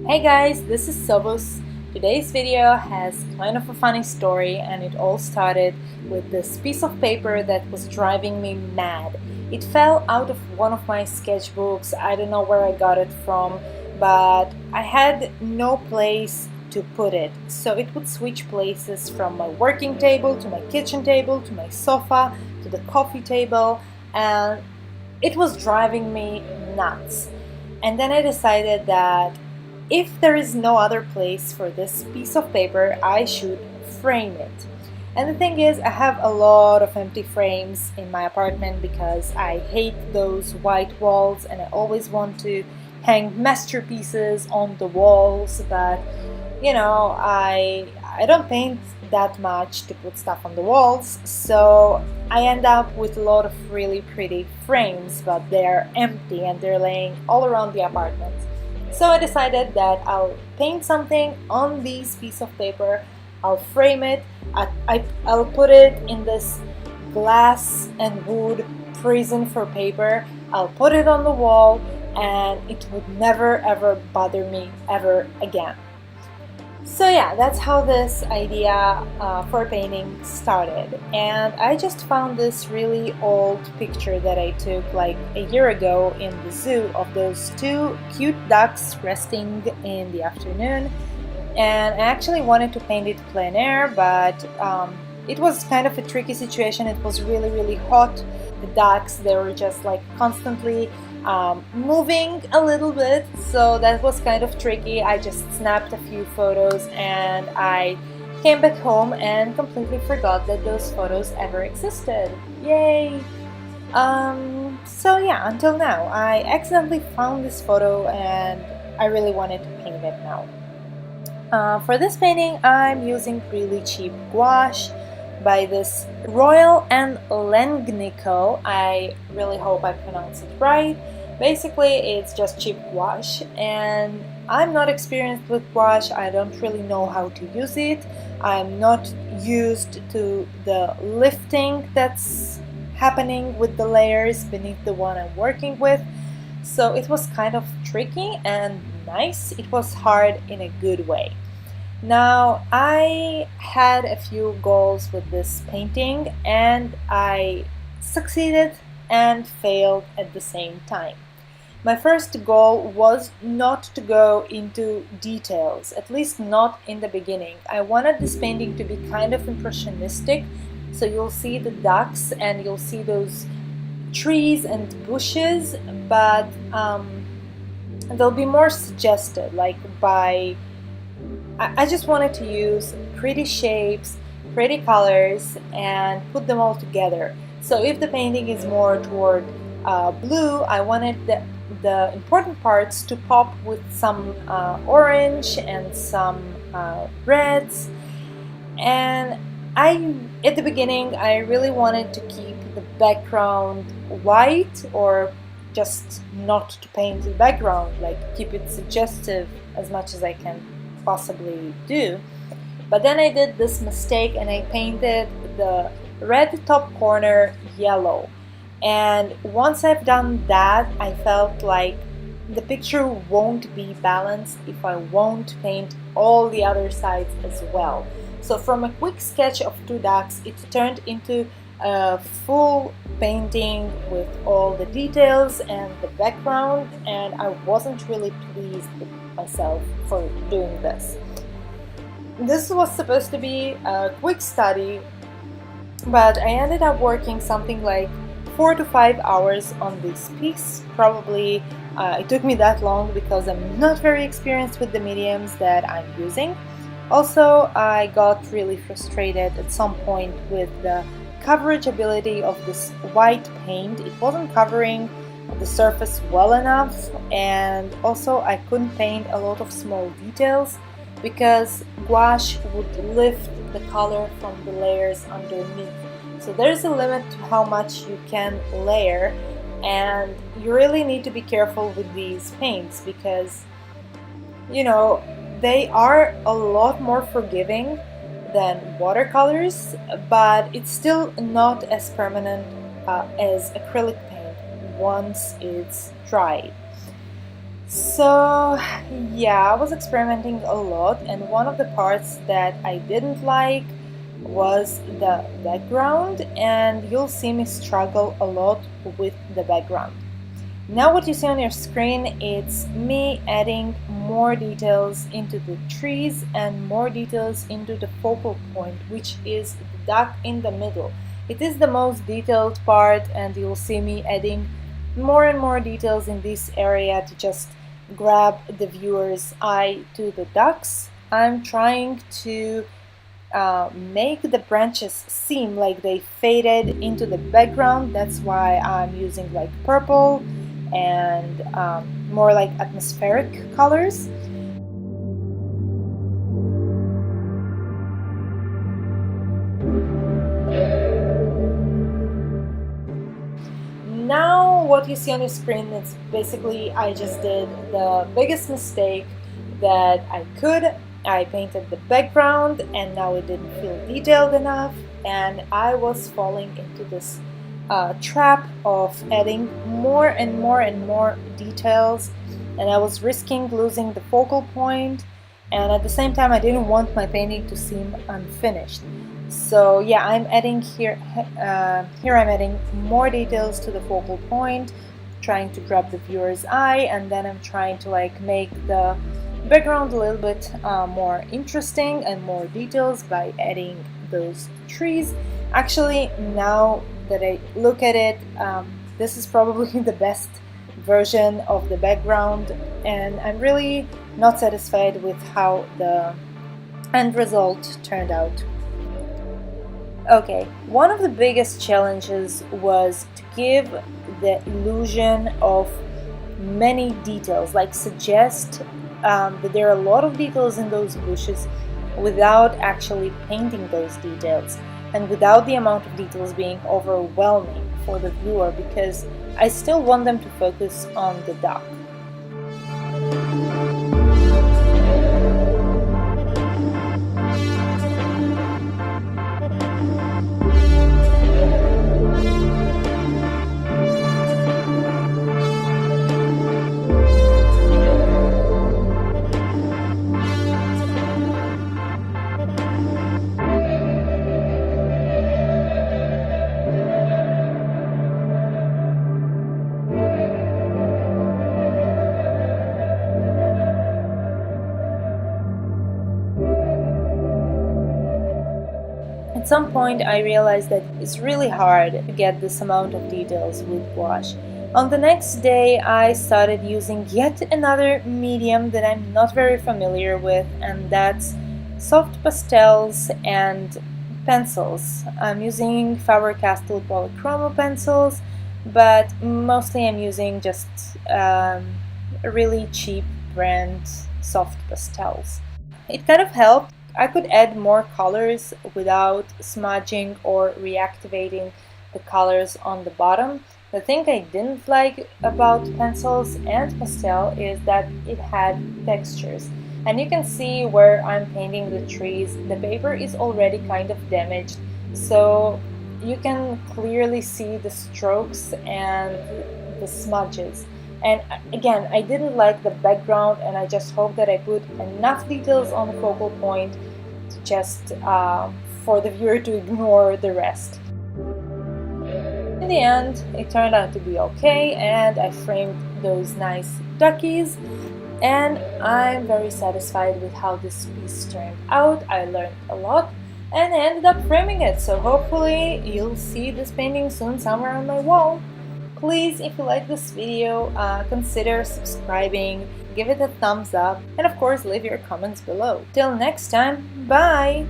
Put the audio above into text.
Hey guys, this is Sobus. Today's video has kind of a funny story, and it all started with this piece of paper that was driving me mad. It fell out of one of my sketchbooks. I don't know where I got it from, but I had no place to put it. So it would switch places from my working table to my kitchen table to my sofa to the coffee table, and it was driving me nuts. And then I decided that if there is no other place for this piece of paper, I should frame it. And the thing is, I have a lot of empty frames in my apartment because I hate those white walls and I always want to hang masterpieces on the walls, but I don't paint that much to put stuff on the walls, so I end up with a lot of really pretty frames, but they're empty and they're laying all around the apartment. So I decided that I'll paint something on this piece of paper, I'll frame it, I'll put it in this glass and wood prison for paper, I'll put it on the wall, and it would never ever bother me ever again. So yeah, that's how this idea for painting started. And I just found this really old picture that I took like a year ago in the zoo of those two cute ducks resting in the afternoon. And I actually wanted to paint it plein air, but it was kind of a tricky situation. It was really hot. The ducks, they were just like constantly moving a little bit, so that was kind of tricky. I just snapped a few photos and I came back home and completely forgot that those photos ever existed. Yay! So yeah, until now. I accidentally found this photo and I really wanted to paint it now. For this painting, I'm using really cheap gouache by this Royal and Langnickel. I really hope I pronounce it right. Basically, it's just cheap gouache, and I'm not experienced with gouache. I don't really know how to use it. I'm not used to the lifting that's happening with the layers beneath the one I'm working with. So it was kind of tricky and nice. It was hard in a good way. Now, I had a few goals with this painting and I succeeded and failed at the same time. My first goal was not to go into details, at least not in the beginning. I wanted this painting to be kind of impressionistic, so you'll see the ducks and you'll see those trees and bushes, but they'll be more suggested, like I just wanted to use pretty shapes, pretty colors, and put them all together. So if the painting is more toward blue, I wanted the important parts to pop with some orange and some reds. And at the beginning, I really wanted to keep the background white, or just not to paint the background, like keep it suggestive as much as I can possibly do. But then I did this mistake and I painted the red top corner yellow. And once I've done that, I felt like the picture won't be balanced if I won't paint all the other sides as well. So from a quick sketch of two ducks, it turned into a full painting with all the details and the background, and I wasn't really pleased with myself for doing this. This was supposed to be a quick study, but I ended up working something like 4 to 5 hours on this piece. Probably it took me that long because I'm not very experienced with the mediums that I'm using. Also, I got really frustrated at some point with the coverage ability of this white paint. It wasn't covering the surface well enough, and also I couldn't paint a lot of small details because gouache would lift the color from the layers underneath. So there's a limit to how much you can layer, and you really need to be careful with these paints because they are a lot more forgiving than watercolors, but it's still not as permanent as acrylic paint once it's dried. So yeah, I was experimenting a lot, and one of the parts that I didn't like was the background, and you'll see me struggle a lot with the background. Now what you see on your screen, it's me adding more details into the trees and more details into the focal point, which is the duck in the middle. It is the most detailed part, and you'll see me adding more and more details in this area to just grab the viewer's eye to the ducks. I'm trying to make the branches seem like they faded into the background. That's why I'm using like purple and more like atmospheric colors. Now what you see on your screen is basically I just did the biggest mistake that I could. I painted the background and now it didn't feel detailed enough, and I was falling into this trap of adding more and more and more details, and I was risking losing the focal point, and at the same time I didn't want my painting to seem unfinished. So yeah, I'm adding here I'm adding more details to the focal point, trying to grab the viewer's eye, and then I'm trying to like make the background a little bit more interesting and more details by adding those trees. Actually, now that I look at it, this is probably the best version of the background, and I'm really not satisfied with how the end result turned out. Okay, one of the biggest challenges was to give the illusion of many details, like suggest that there are a lot of details in those bushes without actually painting those details, and without the amount of details being overwhelming for the viewer, because I still want them to focus on the duck. At some point I realized that it's really hard to get this amount of details with gouache. On the next day I started using yet another medium that I'm not very familiar with, and that's soft pastels and pencils. I'm using Faber-castell Polychromos pencils, but mostly I'm using just a really cheap brand soft pastels. It kind of helped. I could add more colors without smudging or reactivating the colors on the bottom. The thing I didn't like about pencils and pastel is that it had textures. And you can see where I'm painting the trees, the paper is already kind of damaged, so you can clearly see the strokes and the smudges. And again, I didn't like the background, and I just hope that I put enough details on the focal point to just for the viewer to ignore the rest. In the end, it turned out to be okay, and I framed those nice duckies, and I'm very satisfied with how this piece turned out. I learned a lot and I ended up framing it, so hopefully you'll see this painting soon somewhere on my wall. Please, if you like this video, consider subscribing, give it a thumbs up, and of course leave your comments below. Till next time, bye!